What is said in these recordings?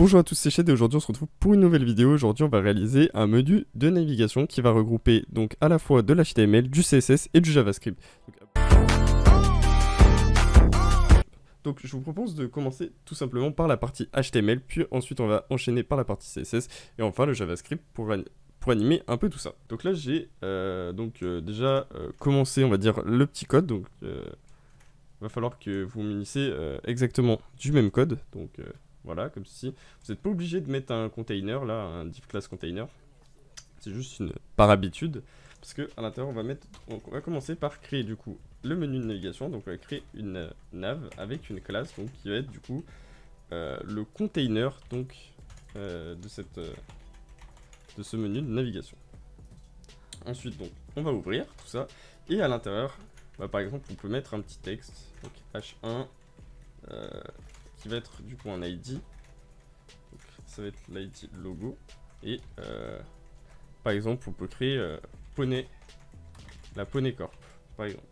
Bonjour à tous, c'est Shed et aujourd'hui on se retrouve pour une nouvelle vidéo. Aujourd'hui on va réaliser un menu de navigation qui va regrouper donc à la fois de l'HTML, du CSS et du JavaScript. Donc je vous propose de commencer tout simplement par la partie HTML, puis ensuite on va enchaîner par la partie CSS et enfin le JavaScript pour animer un peu tout ça. Donc là j'ai déjà commencé on va dire le petit code, donc va falloir que vous munissez exactement du même code, donc voilà, comme ceci. Vous n'êtes pas obligé de mettre un container, là, un div class container. C'est juste par habitude, parce que à l'intérieur, on va commencer par créer du coup le menu de navigation. Donc on va créer une nav avec une classe, donc qui va être du coup le container donc de ce menu de navigation. Ensuite, donc, on va ouvrir tout ça, et à l'intérieur, par exemple, on peut mettre un petit texte, donc H1, qui va être du coup un ID. Donc, ça va être l'ID logo. Et par exemple, on peut créer la Poney Corp, par exemple.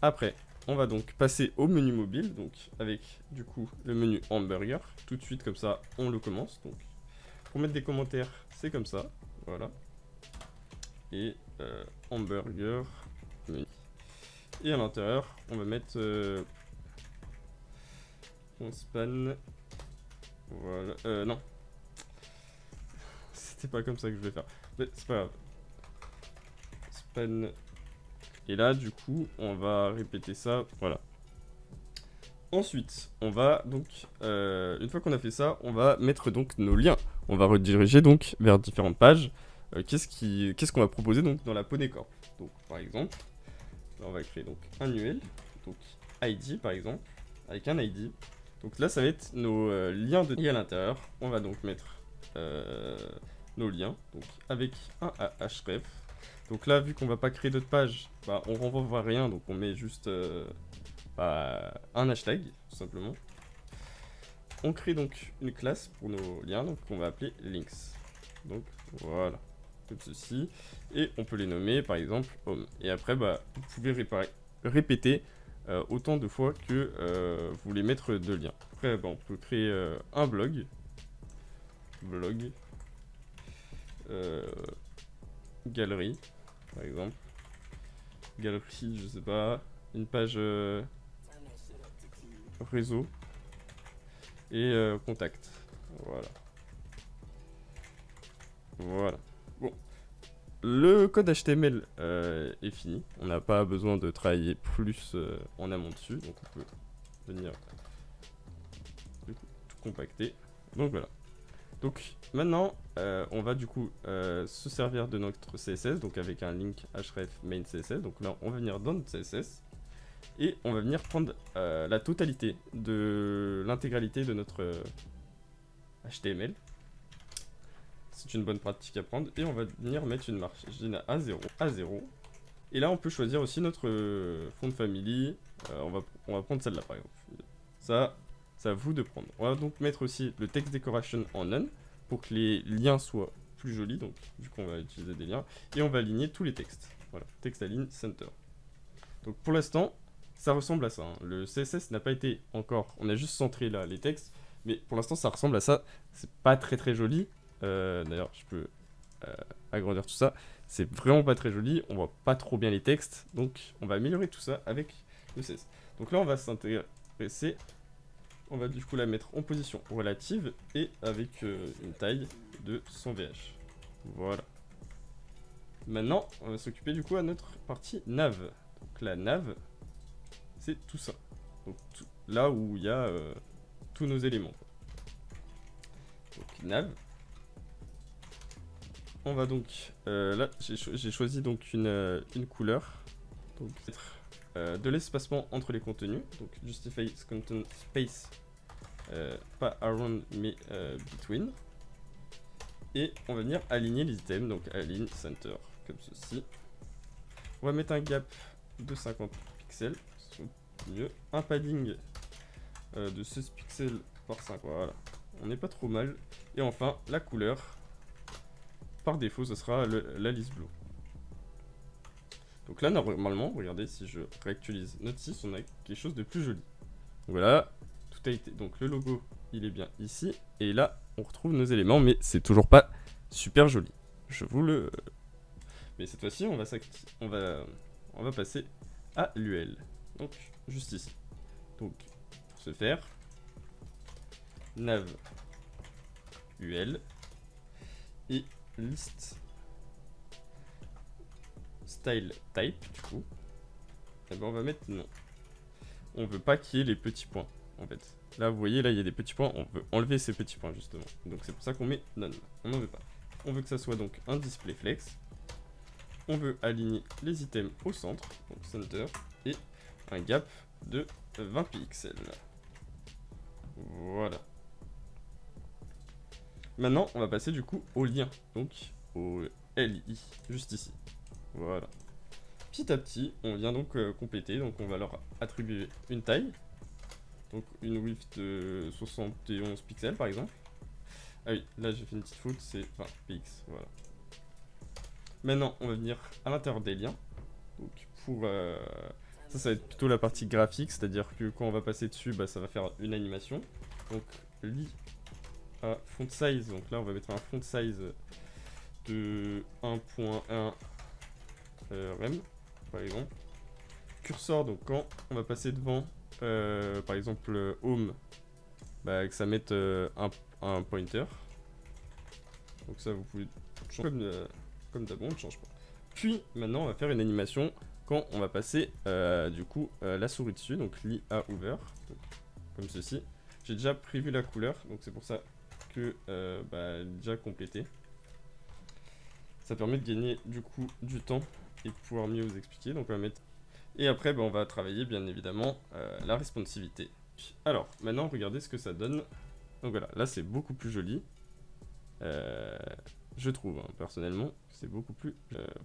Après, on va donc passer au menu mobile, donc avec du coup le menu hamburger. Tout de suite, comme ça, on le commence. Donc, pour mettre des commentaires, c'est comme ça. Voilà. Et hamburger menu. Et à l'intérieur, on va mettre on span. Voilà. Non. C'était pas comme ça que je vais faire. Mais c'est pas grave. Span. Et là, du coup, on va répéter ça. Voilà. Ensuite, on va donc, une fois qu'on a fait ça, on va mettre donc nos liens. On va rediriger donc vers différentes pages. Qu'est-ce qu'on va proposer donc dans la Poney Corp. Donc, par exemple, là, on va créer donc un UL, donc ID par exemple, avec un ID. Donc là, ça va être nos liens de... Et à l'intérieur, on va donc mettre nos liens, donc avec un href. Donc là, vu qu'on va pas créer d'autres pages, on renvoie rien, donc on met juste un hashtag, tout simplement. On crée donc une classe pour nos liens, donc qu'on va appeler links. Donc voilà, comme ceci. Et on peut les nommer, par exemple, home. Et après, vous pouvez répéter autant de fois que vous voulez mettre de liens. Après, on peut créer un blog. Galerie, par exemple. Galerie, je sais pas. Une page réseau. Et contact. Voilà. Voilà. Bon. Le code HTML est fini. On n'a pas besoin de travailler plus en amont dessus. Donc on peut venir du coup, tout compacter. Donc voilà. Donc maintenant, on va du coup se servir de notre CSS. Donc avec un link href main CSS. Donc là, on va venir dans notre CSS. Et on va venir prendre la totalité de l'intégralité de notre HTML. C'est une bonne pratique à prendre. Et on va venir mettre une margine à 0. Et là, on peut choisir aussi notre font family. On va prendre celle-là, par exemple. Ça, c'est à vous de prendre. On va donc mettre aussi le text decoration en none pour que les liens soient plus jolis. Donc, du coup, on va utiliser des liens. Et on va aligner tous les textes. Voilà, texte align center. Donc, pour l'instant, ça ressemble à ça. Hein. Le CSS n'a pas été encore... On a juste centré là les textes. Mais pour l'instant, ça ressemble à ça. C'est pas très très joli. D'ailleurs, je peux agrandir tout ça. C'est vraiment pas très joli. On voit pas trop bien les textes. Donc, on va améliorer tout ça avec le CSS. Donc là, on va s'intéresser. On va du coup la mettre en position relative et avec une taille de 100 VH. Voilà. Maintenant, on va s'occuper du coup à notre partie nav. Donc la nav, c'est tout ça. Donc là où il y a tous nos éléments. Donc nav. On va donc là j'ai choisi donc une couleur. Donc peut-être de l'espacement entre les contenus. Donc justify content space. Pas around mais between. Et on va venir aligner les items. Donc align center comme ceci. On va mettre un gap de 50 pixels. Mieux. Un padding de 16 pixels par 5. Voilà. On n'est pas trop mal. Et enfin la couleur. Par défaut, ce sera la liste blue. Donc là, normalement, regardez, si je réactualise notre 6, on a quelque chose de plus joli. Donc voilà, tout a été. Donc le logo il est bien ici. Et là, on retrouve nos éléments, mais c'est toujours pas super joli. Je vous le... Mais cette fois-ci, on va passer à l'UL. Donc, juste ici. Donc, pour ce faire, nav UL et list style type, du coup. Et ben on va mettre non. On veut pas qu'il y ait les petits points, en fait. Là, vous voyez, là, il y a des petits points. On veut enlever ces petits points, justement. Donc, c'est pour ça qu'on met none. On n'en veut pas. On veut que ça soit donc un display flex. On veut aligner les items au centre, donc center, et un gap de 20 pixels. Voilà. Maintenant, on va passer du coup au lien, donc au LI, juste ici. Voilà. Petit à petit, on vient donc compléter, donc on va leur attribuer une taille, donc une width de 71 pixels par exemple. Ah oui, là j'ai fait une petite faute, c'est 20 px, voilà. Maintenant, on va venir à l'intérieur des liens, donc pour... ça va être plutôt la partie graphique, c'est-à-dire que quand on va passer dessus, bah, ça va faire une animation. Donc, li à font size, donc là on va mettre un font size de 1.1 rem par exemple. Cursor, donc quand on va passer devant par exemple home, bah, que ça mette un pointer. Donc ça vous pouvez changer comme d'hab, on ne change pas. Puis maintenant on va faire une animation quand on va passer du coup la souris dessus, donc li à over, donc, comme ceci. J'ai déjà prévu la couleur, donc c'est pour ça que bah, déjà complété. Ça permet de gagner du coup du temps et de pouvoir mieux vous expliquer. Donc on va mettre... Et après bah, on va travailler bien évidemment la responsivité. Alors maintenant regardez ce que ça donne. Donc voilà, là c'est beaucoup plus joli. Je trouve hein, personnellement c'est beaucoup plus...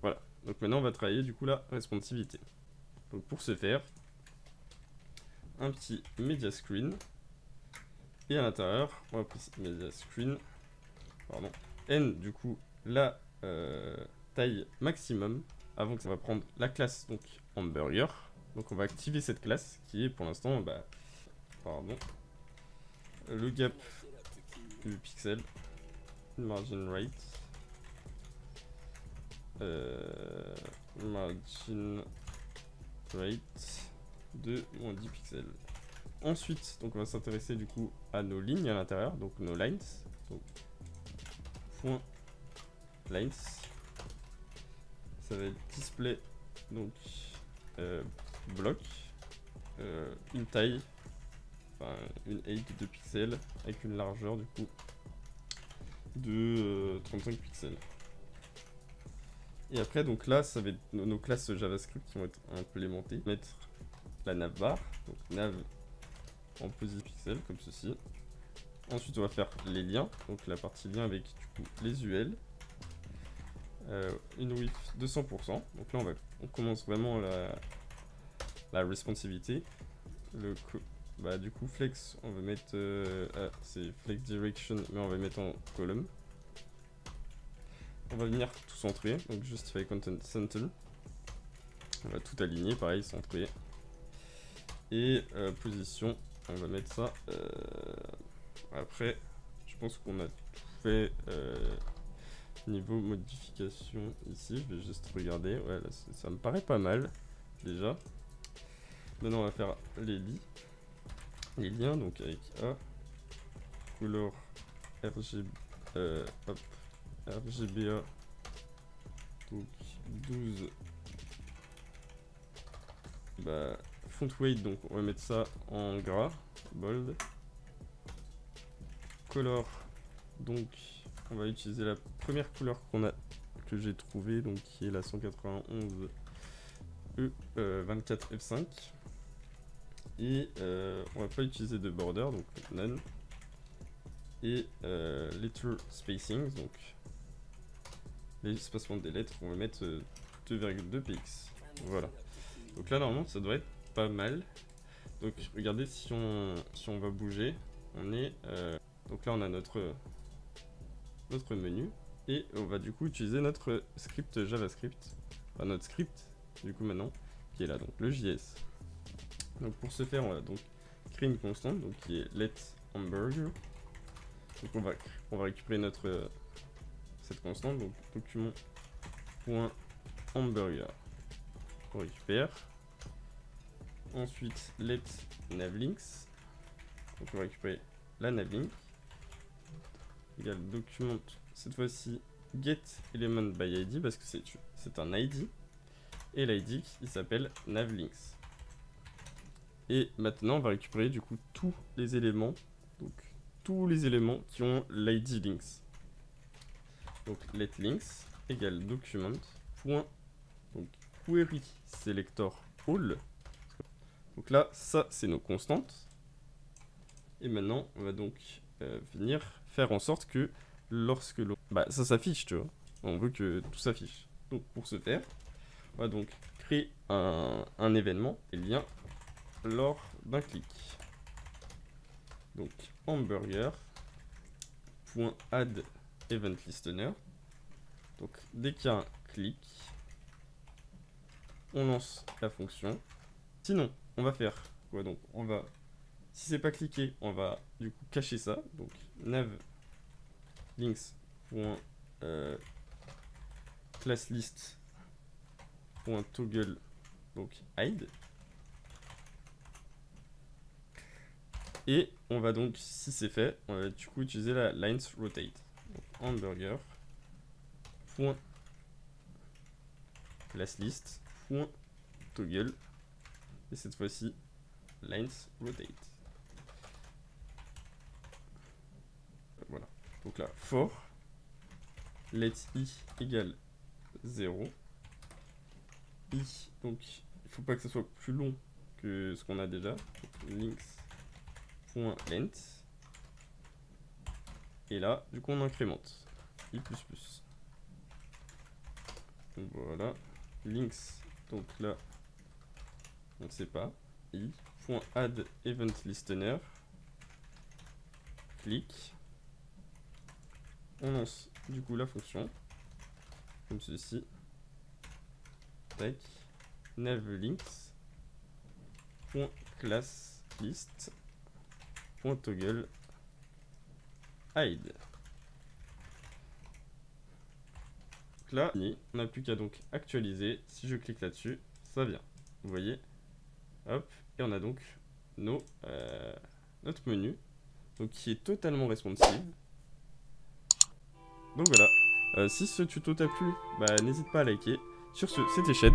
voilà, donc maintenant on va travailler du coup la responsivité. Donc pour ce faire, un petit media screen. Et à l'intérieur, on va passer media screen, pardon, n du coup la taille maximum. Avant que ça va prendre la classe donc hamburger. Donc on va activer cette classe qui est pour l'instant bah, pardon, le gap du pixel, margin rate, margin rate de moins 10 pixels. Ensuite, donc on va s'intéresser du coup à nos lignes à l'intérieur, donc nos lines. Donc, point lines. Ça va être display, donc bloc, une taille, enfin une height de 2 pixels avec une largeur du coup de 35 pixels. Et après, donc là, ça va être nos classes JavaScript qui vont être implémentées. Mettre la navbar, donc nav en position pixel comme ceci. Ensuite on va faire les liens, donc la partie lien avec du coup les UL, une width de 100%. Donc là on commence vraiment la responsivité. Bah, du coup flex on va mettre c'est flex direction mais on va mettre en column. On va venir tout centrer, donc justify content center. On va tout aligner, pareil centré. Et position, on va mettre ça. Après, je pense qu'on a tout fait niveau modification ici. Je vais juste regarder. Ouais, là, ça me paraît pas mal déjà. Maintenant, on va faire les liens, donc avec A, couleur RGBA, donc 12. Bah, font weight, donc on va mettre ça en gras, bold. Color, donc on va utiliser la première couleur que j'ai trouvée, donc qui est la 191 E24 F5. Et on va pas utiliser de border, donc none. Et letter spacing, donc l'espacement des lettres, on va mettre 2,2 px. Voilà. Donc là normalement ça doit être pas mal. Donc regardez si on va bouger, on est donc là on a notre menu et on va du coup utiliser notre script JavaScript, enfin notre script du coup maintenant qui est là, donc le JS. Donc pour ce faire on va donc créer une constante donc qui est let hamburger. Donc on va récupérer notre cette constante, donc document.hamburger. On récupère. Ensuite let navlinks. Donc on va récupérer la navlink. Égal document, cette fois-ci get element by id parce que c'est un id. Et l'id il s'appelle navlinks. Et maintenant on va récupérer du coup tous les éléments. Donc tous les éléments qui ont l'id links. Donc let links égale document point donc query selector all. Donc là ça c'est nos constantes. Et maintenant on va donc venir faire en sorte que lorsque l'on... Bah ça s'affiche, tu vois. On veut que tout s'affiche. Donc pour ce faire, on va donc créer un événement et lien lors d'un clic. Donc hamburger.add event listener. Donc dès qu'il y a un clic, on lance la fonction. Sinon, on va faire quoi? Donc on va, si c'est pas cliqué, on va du coup cacher ça. Donc nav links class list toggle donc hide. Et on va donc, si c'est fait, on va du coup utiliser la lines rotate. Donc hamburger class list toggle et cette fois-ci lines rotate. Voilà. Donc là for let i égale 0 i, donc il faut pas que ça soit plus long que ce qu'on a déjà. Links.length et là du coup on incrémente i++. Donc voilà, links, donc là on ne sait pas, i.add event listener, clic, on lance du coup la fonction comme ceci, tac, navlinks .class list .toggle hide. Donc là, on n'a plus qu'à donc actualiser. Si je clique là-dessus, ça vient. Vous voyez, hop, et on a donc notre menu, donc qui est totalement responsive. Donc voilà. Si ce tuto t'a plu, bah, n'hésite pas à liker. Sur ce, c'était Shed.